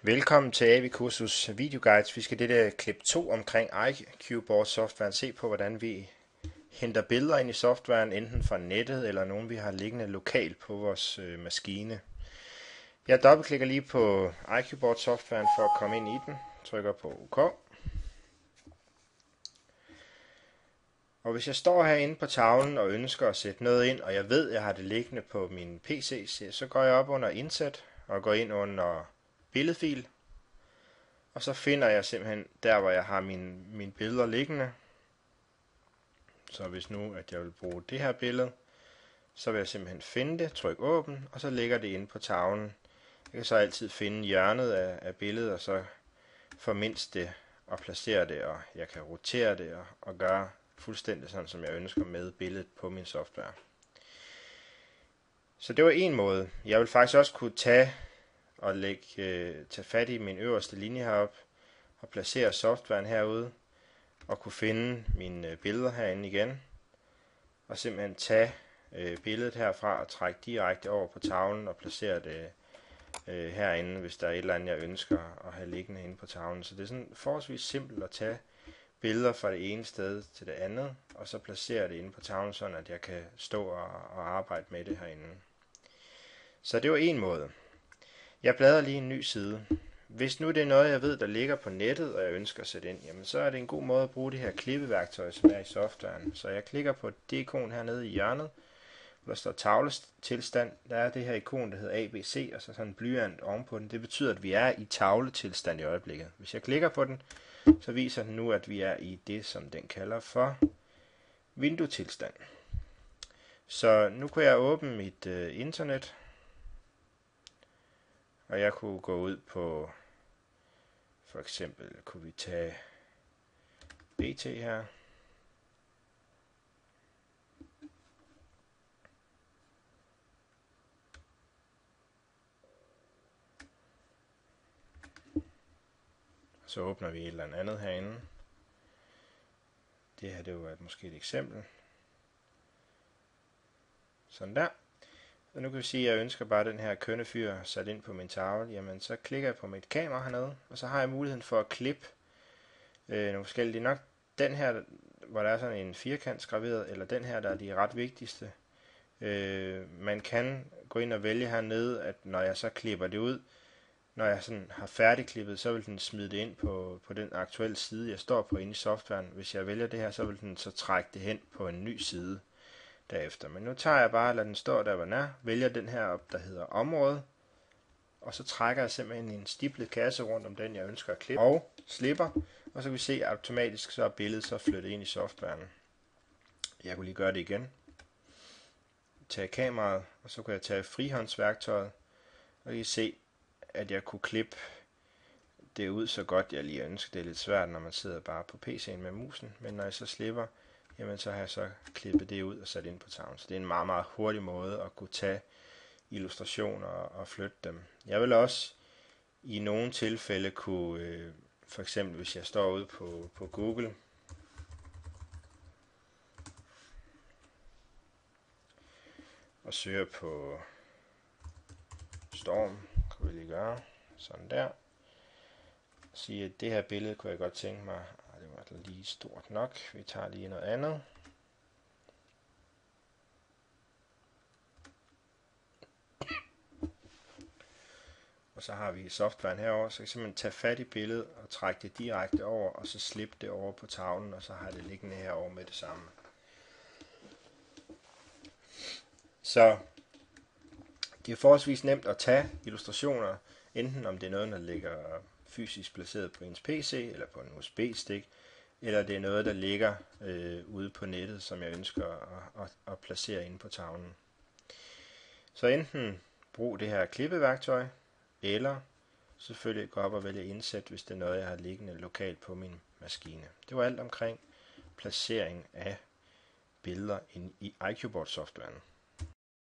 Velkommen til AV Kursus Videoguides. Vi skal dette klip 2 omkring iQboard softwaren se på, hvordan vi henter billeder ind i softwaren, enten fra nettet eller nogen vi har liggende lokalt på vores maskine. Jeg dobbeltklikker lige på iQboard softwaren for at komme ind i den. Trykker på OK. Og hvis jeg står herinde på tavlen og ønsker at sætte noget ind, og jeg ved, at jeg har det liggende på min PC, så går jeg op under Indsæt og går ind under Billedfil. Og så finder jeg simpelthen der, hvor jeg har mine billeder liggende. Så hvis nu, at jeg vil bruge det her billede, så vil jeg simpelthen finde det, trykke åbn, og så ligger det inde på tavlen. Jeg kan så altid finde hjørnet af billedet, og så formindske det og placere det, og jeg kan rotere det og gøre fuldstændig sådan, som jeg ønsker med billedet på min software. Så det var en måde. Jeg vil faktisk også kunne tage fat i min øverste linje heroppe og placere softwaren herude og kunne finde mine billeder herinde igen og simpelthen tage billedet herfra og trække direkte over på tavlen og placere det herinde, hvis der er et eller andet jeg ønsker at have liggende inde på tavlen. Så det er sådan forholdsvis simpelt at tage billeder fra det ene sted til det andet og så placere det inde på tavlen, sådan at jeg kan stå og arbejde med det herinde. Så det var en måde. Jeg bladrer lige en ny side. Hvis nu det er noget, jeg ved, der ligger på nettet, og jeg ønsker at sætte ind, jamen så er det en god måde at bruge det her klippeværktøj, som er i softwaren. Så jeg klikker på det ikon hernede i hjørnet, hvor der står tavletilstand. Der er det her ikon, der hedder ABC, og så sådan en blyant ovenpå den. Det betyder, at vi er i tavletilstand i øjeblikket. Hvis jeg klikker på den, så viser den nu, at vi er i det, som den kalder for vinduetilstand. Så nu kan jeg åbne mit internet. Og jeg kunne gå ud på, for eksempel kunne vi tage BT her. Så åbner vi et eller andet herinde. Det her, det var måske et eksempel. Sådan der. Og nu kan vi sige, at jeg ønsker bare den her kønne fyr sat ind på min tavle. Jamen, så klikker jeg på mit kamera hernede, og så har jeg muligheden for at klippe nogle forskellige. Det er nok den her, hvor der er sådan en firkant skraveret, eller den her, der er de ret vigtigste. Man kan gå ind og vælge hernede, at når jeg så klipper det ud, når jeg sådan har færdigklippet, så vil den smide det ind på den aktuelle side, jeg står på inde i softwaren. Hvis jeg vælger det her, så vil den så trække det hen på en ny side derefter. Men nu tager jeg bare, lader den stå der, hvor den er, vælger den her op, der hedder område, og så trækker jeg simpelthen en stiplet kasse rundt om den, jeg ønsker at klippe, og slipper, og så kan vi se, at automatisk så er billedet så flyttet ind i softwaren. Jeg kunne lige gøre det igen. Tage kameraet, og så kan jeg tage frihåndsværktøjet, og I kan se, at jeg kunne klippe det ud så godt, jeg lige ønsker. Det er lidt svært, når man sidder bare på PC'en med musen, men når jeg så slipper, jamen så har jeg så klippet det ud og sat ind på tavlen. Så det er en meget, meget hurtig måde at kunne tage illustrationer og flytte dem. Jeg vil også i nogle tilfælde kunne, for eksempel hvis jeg står ude på Google, og søger på storm, kan vi lige gøre sådan der. Sige, at det her billede kunne jeg godt tænke mig, det var lige stort nok, vi tager lige noget andet. Og så har vi softwaren herover, så kan jeg simpelthen tage fat i billedet og trække det direkte over, og så slippe det over på tavlen, og så har jeg det liggende herover med det samme. Så det er forholdsvis nemt at tage illustrationer, enten om det er noget, der ligger fysisk placeret på ens PC, eller på en USB-stik, eller det er noget, der ligger ude på nettet, som jeg ønsker at placere inde på tavlen. Så enten brug det her klippeværktøj, eller selvfølgelig gå op og vælge indsæt, hvis det er noget, jeg har liggende lokalt på min maskine. Det var alt omkring placering af billeder i iQboard softwaren.